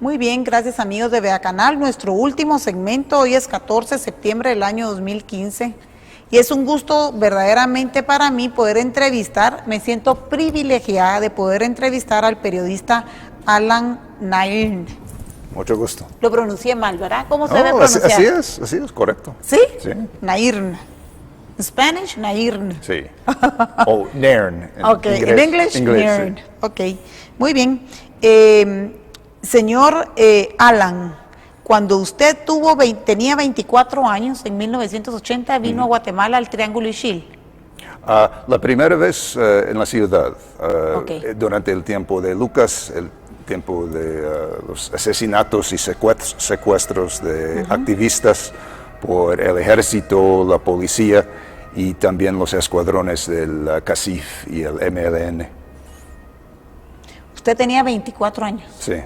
Muy bien, gracias amigos de Vea Canal. Nuestro último segmento hoy es 14 de septiembre del año 2015 y es un gusto verdaderamente para mí poder entrevistar, me siento privilegiada de poder entrevistar al periodista Alan Nairn. Mucho gusto. Lo pronuncié mal, ¿verdad? ¿Cómo se debe pronunciar? Así es, correcto. ¿Sí? Sí. Nairn. En Spanish, Nairn. Sí. O Nairn. Ok, en English, Nairn. Sí. Ok, muy bien. Señor Alan, cuando usted tenía 24 años, en 1980, vino a Guatemala al Triángulo Ixil. La primera vez en la ciudad, Okay. durante el tiempo de Lucas, el tiempo de los asesinatos y secuestros de activistas por el ejército, la policía y también los escuadrones del CACIF y el MLN. Usted tenía 24 años. Sí.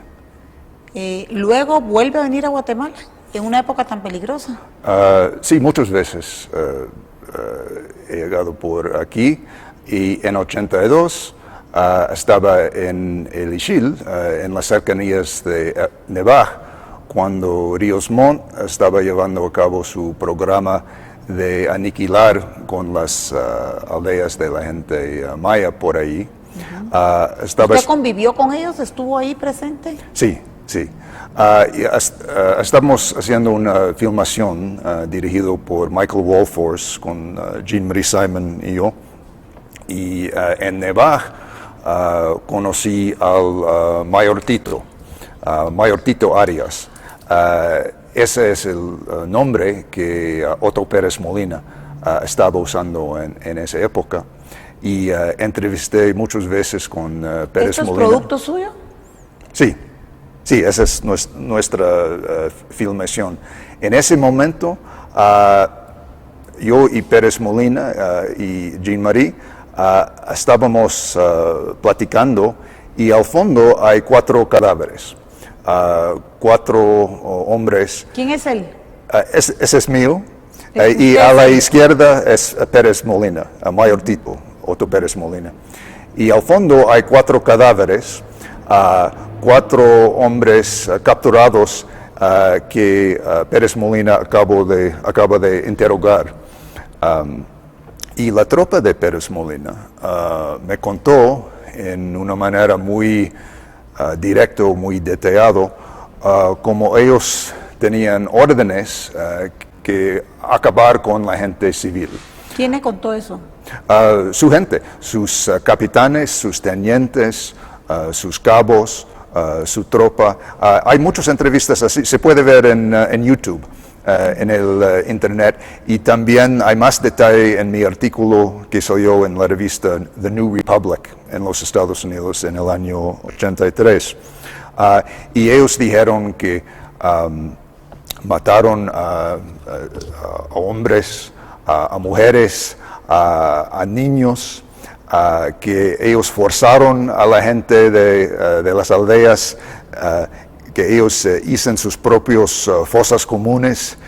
Luego vuelve a venir a Guatemala en una época tan peligrosa. Sí, muchas veces he llegado por aquí y en 82 estaba en el Ixil, en las cercanías de Nevaj, cuando Ríos Montt estaba llevando a cabo su programa de aniquilar con las aldeas de la gente maya por ahí. ¿Usted convivió con ellos? ¿Estuvo ahí presente? Sí, sí. Estamos haciendo una filmación dirigido por Michael Wolfors con Jean-Marie Simon y yo. Y en Nevaj conocí al Mayor Tito Arias. Ese es el nombre que Otto Pérez Molina estaba usando en esa época. Y entrevisté muchas veces con Pérez Molina. ¿Esto es producto suyo? Sí, sí, esa es nuestra filmación. En ese momento, yo y Pérez Molina y Jean-Marie estábamos platicando y al fondo hay 4 cadáveres, 4 hombres. ¿Quién es él? Ese es mío. Y a la izquierda es Pérez Molina, Mayor Tito, Otto Pérez Molina. Y al fondo hay 4 cadáveres, 4 hombres capturados que Pérez Molina acaba de interrogar. Y la tropa de Pérez Molina me contó en una manera muy directa, muy detallada, como ellos tenían órdenes que acabar con la gente civil. ¿Quién le contó eso? Su gente, sus capitanes, sus tenientes, sus cabos, su tropa. Hay muchas entrevistas así, se puede ver en YouTube, en el internet, y también hay más detalle en mi artículo que soy yo en la revista The New Republic en los Estados Unidos en el año 83. Y ellos dijeron que mataron a hombres, a mujeres, a niños, que ellos forzaron a la gente de las aldeas, que ellos hicieron sus propios fosas comunes.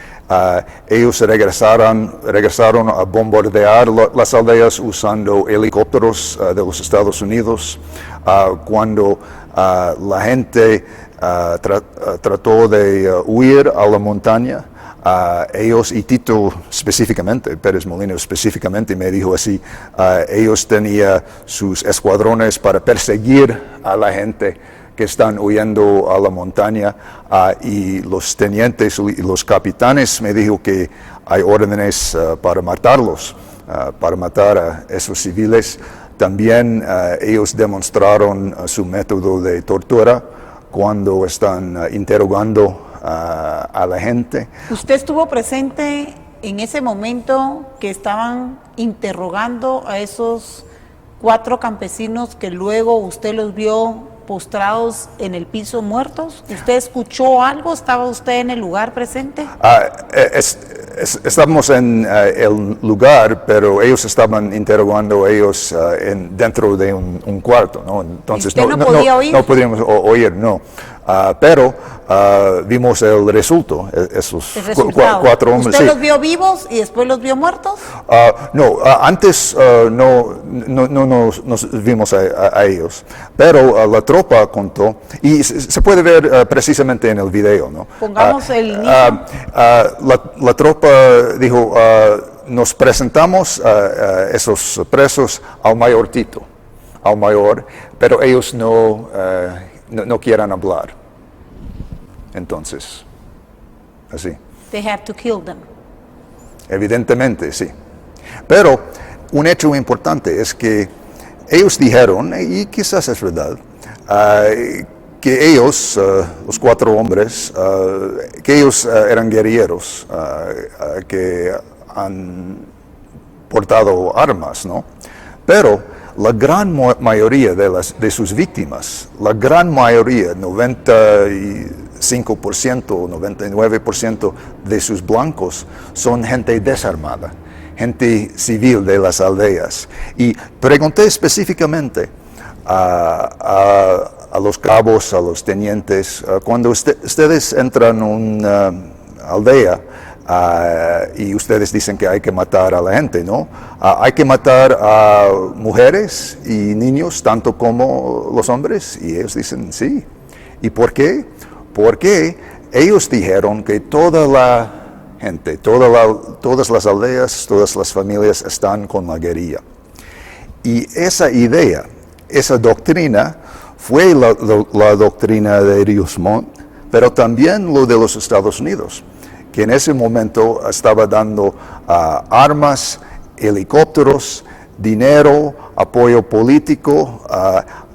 Ellos regresaron a bombardear las aldeas usando helicópteros de los Estados Unidos. Cuando la gente trató de huir a la montaña, ellos, y Tito específicamente, Pérez Molina específicamente me dijo así, ellos tenían sus escuadrones para perseguir a la gente que están huyendo a la montaña, y los tenientes y los capitanes me dijo que hay órdenes para matarlos, para matar a esos civiles. También ellos demostraron su método de tortura cuando están interrogando a la gente. ¿Usted estuvo presente en ese momento que estaban interrogando a esos 4 campesinos que luego usted los vio postrados en el piso muertos? ¿Usted escuchó algo? ¿Estaba usted en el lugar presente? Estábamos en el lugar, pero ellos estaban interrogando a ellos dentro de un cuarto, ¿no? Entonces ¿Usted no podía oír? No podíamos oír, no. Pero vimos el resultado, esos El resultado. cuatro hombres. ¿Usted Sí. los vio vivos y después los vio muertos? No, antes no nos vimos a ellos, pero la tropa contó, y se puede ver precisamente en el video, ¿no? Pongamos el inicio. La tropa dijo, nos presentamos a esos presos al mayor Tito, al mayor, pero ellos no quieren hablar. Entonces, así. They have to kill them. Evidentemente, sí. Pero un hecho importante es que ellos dijeron, y quizás es verdad, que ellos, los cuatro hombres, que ellos eran guerrilleros, que han portado armas, ¿no? Pero la gran mayoría de sus víctimas, la gran mayoría, 95% o 99% de sus blancos son gente desarmada, gente civil de las aldeas. Y pregunté específicamente a los cabos, a los tenientes, cuando ustedes entran a una aldea, y ustedes dicen que hay que matar a la gente, ¿no? Hay que matar a mujeres y niños tanto como los hombres, y ellos dicen sí. ¿Y por qué? Porque ellos dijeron que toda la gente, todas las aldeas, todas las familias están con la guerrilla. Y esa idea, esa doctrina, fue la doctrina de Rios Montt, pero también lo de los Estados Unidos, que en ese momento estaba dando armas, helicópteros, dinero, apoyo político,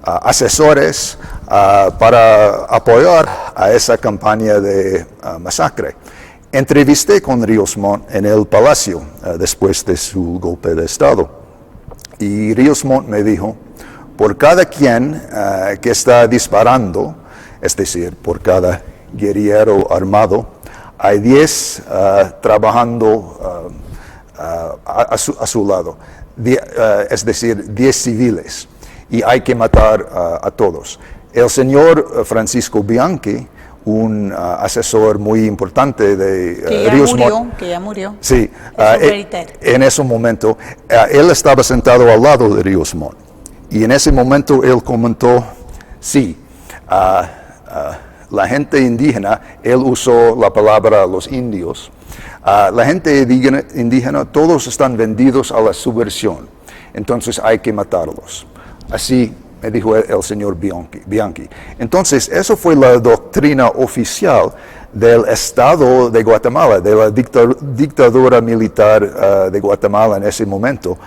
asesores para apoyar a esa campaña de masacre. Entrevisté con Rios Montt en el Palacio después de su golpe de Estado. Y Rios Montt me dijo, por cada quien que está disparando, es decir, por cada guerrillero armado, hay 10 trabajando a su lado, es decir, 10 civiles, y hay que matar a todos. El señor Francisco Bianchi, un asesor muy importante de Rios Montt, que ya murió. sí, Es en ese momento, él estaba sentado al lado de Rios Montt, y en ese momento él comentó, sí, la gente indígena, él usó la palabra los indios, la gente indígena, todos están vendidos a la subversión, entonces hay que matarlos. Así me dijo el señor Bianchi. Entonces, eso fue la doctrina oficial del Estado de Guatemala, de la dictadura militar de Guatemala en ese momento.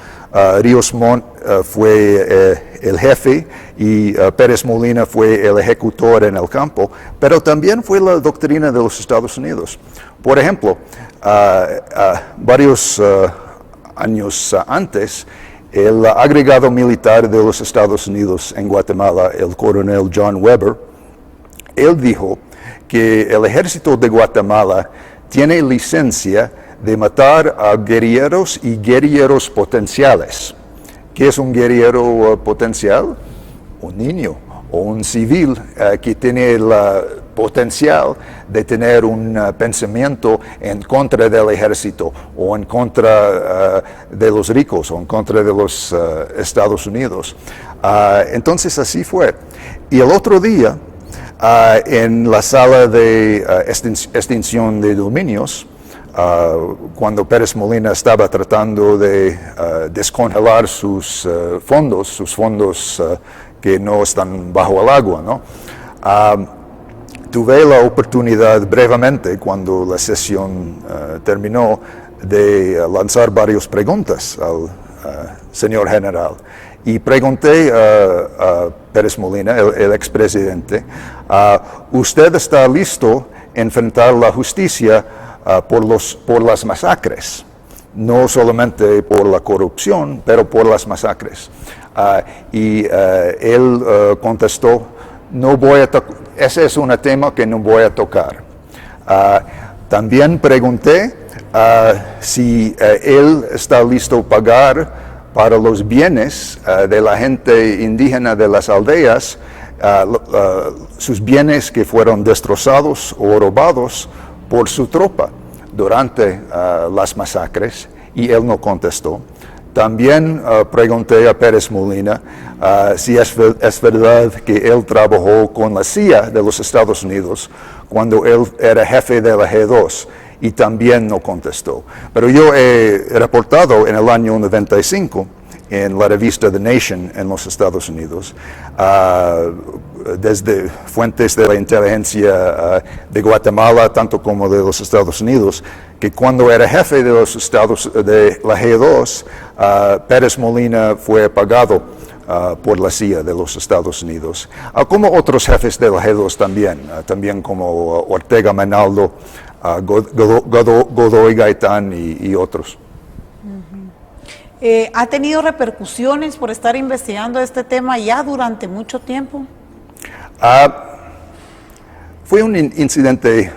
Rios Montt fue el jefe y Pérez Molina fue el ejecutor en el campo, pero también fue la doctrina de los Estados Unidos. Por ejemplo, varios años antes, el agregado militar de los Estados Unidos en Guatemala, el coronel John Weber, él dijo que el ejército de Guatemala tiene licencia de matar a guerrilleros y guerrilleros potenciales. ¿Qué es un guerrillero potencial? Un niño o un civil que tiene el potencial de tener un pensamiento en contra del ejército o en contra de los ricos o en contra de los Estados Unidos. Entonces así fue. Y el otro día, en la sala de extinción de dominios, cuando Pérez Molina estaba tratando de descongelar sus fondos que no están bajo el agua, ¿no? Tuve la oportunidad brevemente, cuando la sesión terminó, de lanzar varias preguntas al señor general. Y pregunté a Pérez Molina, el expresidente, ¿usted está listo a enfrentar la justicia por las masacres? No solamente por la corrupción, pero por las masacres. Y él contestó, no voy a ese es un tema que no voy a tocar. También pregunté si él está listo a pagar para los bienes de la gente indígena de las aldeas sus bienes que fueron destrozados o robados por su tropa durante las masacres, y él no contestó. También pregunté a Pérez Molina si es verdad que él trabajó con la CIA de los Estados Unidos cuando él era jefe de la G2, y también no contestó. Pero yo he reportado en el año 95 en la revista The Nation en los Estados Unidos, desde fuentes de la inteligencia de Guatemala, tanto como de los Estados Unidos, que cuando era jefe de los Estados de la G2, Pérez Molina fue pagado por la CIA de los Estados Unidos, como otros jefes de la G2 también como Ortega Manaldo, Godoy Gaitán y otros. ¿Ha tenido repercusiones por estar investigando este tema ya durante mucho tiempo? Fue un incidente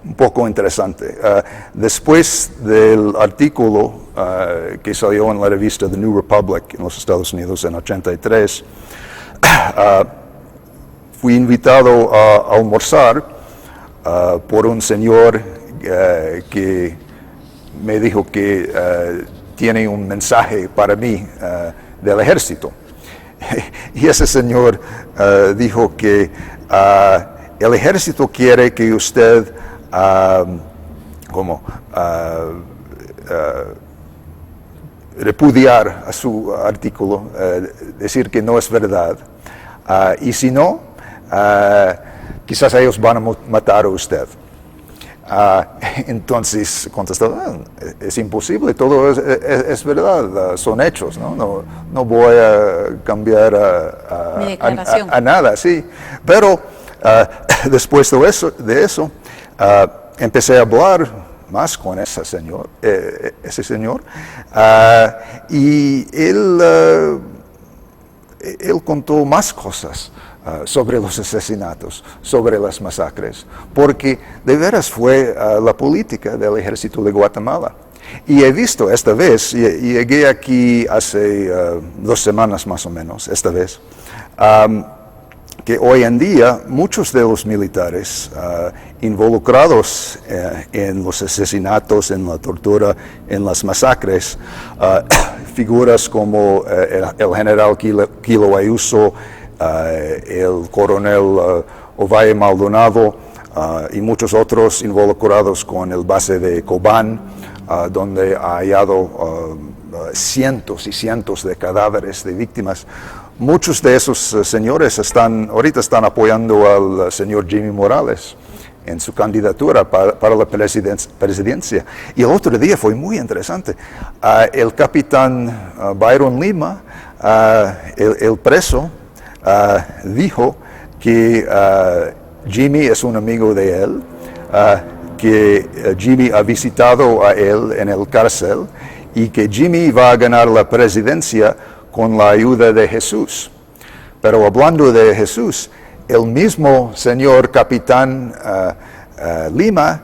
un poco interesante. Después del artículo que salió en la revista The New Republic en los Estados Unidos en 83, fui invitado a almorzar por un señor que me dijo que tiene un mensaje para mí del ejército. Y ese señor dijo que el ejército quiere que usted repudiar a su artículo, decir que no es verdad, y si no, quizás ellos van a matar a usted. Entonces contestó, es imposible, todo es verdad, son hechos, no voy a cambiar a nada, sí. Pero después de eso empecé a hablar más con ese señor, y él contó más cosas sobre los asesinatos, sobre las masacres, porque de veras fue la política del ejército de Guatemala. Y he visto esta vez, y llegué aquí hace 2 semanas más o menos, esta vez, que hoy en día muchos de los militares involucrados en los asesinatos, en la tortura, en las masacres, figuras como el general Quilo Ayuso, el coronel Ovalle Maldonado y muchos otros involucrados con el base de Cobán, donde ha hallado cientos y cientos de cadáveres de víctimas. Muchos de esos señores ahorita están apoyando al señor Jimmy Morales en su candidatura para la presidencia. Y el otro día fue muy interesante. El capitán Byron Lima, el preso, dijo que Jimmy es un amigo de él, que Jimmy ha visitado a él en el cárcel y que Jimmy va a ganar la presidencia con la ayuda de Jesús. Pero hablando de Jesús, el mismo señor capitán Lima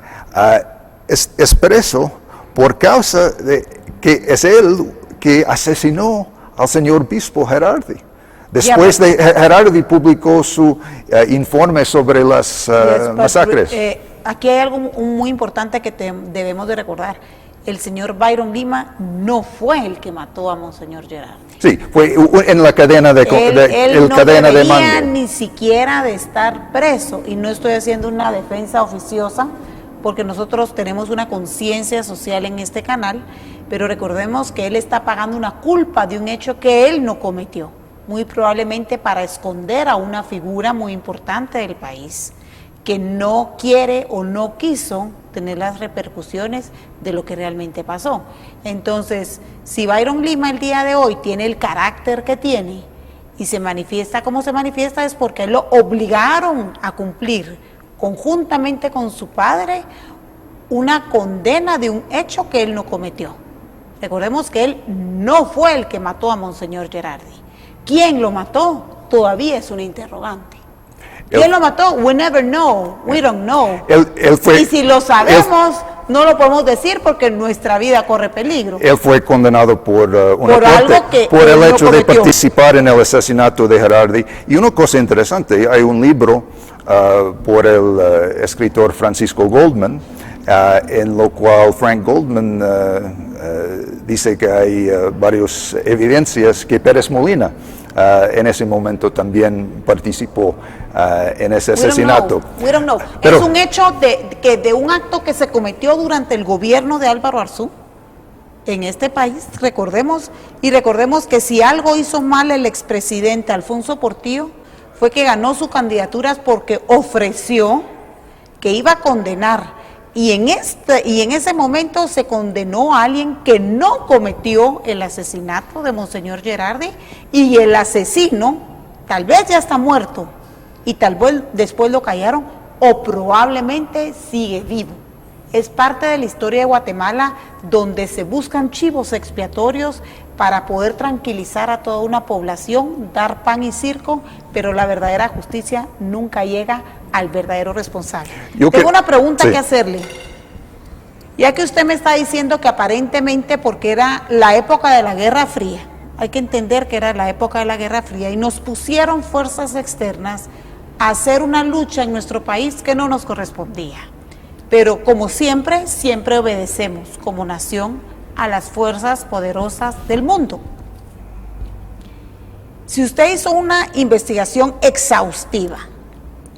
es preso por causa de que es él que asesinó al señor obispo Gerardi. Después de Gerardi publicó su informe sobre las masacres. Aquí hay algo muy importante que debemos de recordar. El señor Byron Lima no fue el que mató a Monseñor Gerardi. Sí, fue en la cadena de él no cadena de debería mando. ni siquiera de estar preso, y no estoy haciendo una defensa oficiosa, porque nosotros tenemos una conciencia social en este canal, pero recordemos que él está pagando una culpa de un hecho que él no cometió, muy probablemente para esconder a una figura muy importante del país, que no quiere o no quiso tener las repercusiones de lo que realmente pasó. Entonces, si Byron Lima el día de hoy tiene el carácter que tiene y se manifiesta como se manifiesta, es porque lo obligaron a cumplir conjuntamente con su padre una condena de un hecho que él no cometió. Recordemos que él no fue el que mató a Monseñor Gerardi. ¿Quién lo mató? Todavía es una interrogante. ¿Quién lo mató? We never know. We don't know. Él fue, y si lo sabemos, no lo podemos decir porque nuestra vida corre peligro. Él fue condenado por una Por corte algo que por él el no hecho de cometió. participar en el asesinato de Gerardi. Y una cosa interesante, hay un libro por el escritor Francisco Goldman, en lo cual Frank Goldman dice que hay varias evidencias que Pérez Molina en ese momento también participó en ese asesinato. We don't know. Pero- es un hecho de un acto que se cometió durante el gobierno de Álvaro Arzú en este país, recordemos que si algo hizo mal el expresidente Alfonso Portillo fue que ganó su candidatura porque ofreció que iba a condenar y en ese momento se condenó a alguien que no cometió el asesinato de Monseñor Gerardi, y el asesino tal vez ya está muerto y tal vez después lo callaron o probablemente sigue vivo. Es parte de la historia de Guatemala donde se buscan chivos expiatorios para poder tranquilizar a toda una población, dar pan y circo, pero la verdadera justicia nunca llega al verdadero responsable. Tengo una pregunta que hacerle. Ya que usted me está diciendo que aparentemente porque era la época de la Guerra Fría, hay que entender que era la época de la Guerra Fría y nos pusieron fuerzas externas a hacer una lucha en nuestro país que no nos correspondía. Pero como siempre, siempre obedecemos como nación a las fuerzas poderosas del mundo. Si usted hizo una investigación exhaustiva,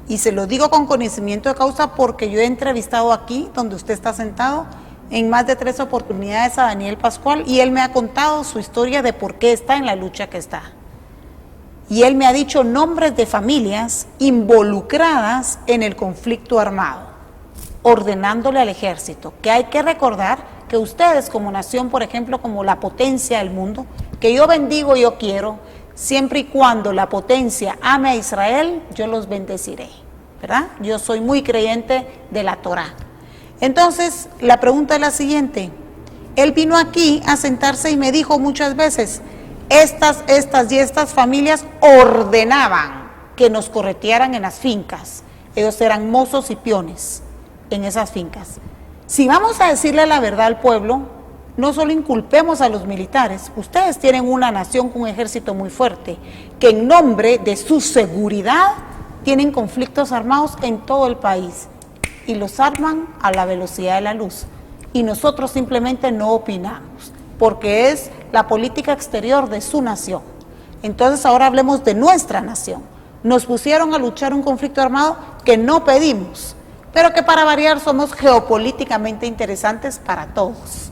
y se lo digo con conocimiento de causa porque yo he entrevistado aquí, donde usted está sentado, en más de 3 oportunidades a Daniel Pascual, y él me ha contado su historia de por qué está en la lucha que está. Y él me ha dicho nombres de familias involucradas en el conflicto armado, ordenándole al ejército, que hay que recordar que ustedes como nación, por ejemplo, como la potencia del mundo, que yo bendigo, yo quiero, siempre y cuando la potencia ame a Israel, yo los bendeciré, ¿verdad? Yo soy muy creyente de la Torá. Entonces, la pregunta es la siguiente. Él vino aquí a sentarse y me dijo muchas veces, estas familias ordenaban que nos corretearan en las fincas. Ellos eran mozos y peones en esas fincas. Si vamos a decirle la verdad al pueblo, no solo inculpemos a los militares, ustedes tienen una nación con un ejército muy fuerte, que en nombre de su seguridad tienen conflictos armados en todo el país y los arman a la velocidad de la luz. Y nosotros simplemente no opinamos, porque es la política exterior de su nación. Entonces ahora hablemos de nuestra nación. Nos pusieron a luchar un conflicto armado que no pedimos, pero que para variar somos geopolíticamente interesantes para todos.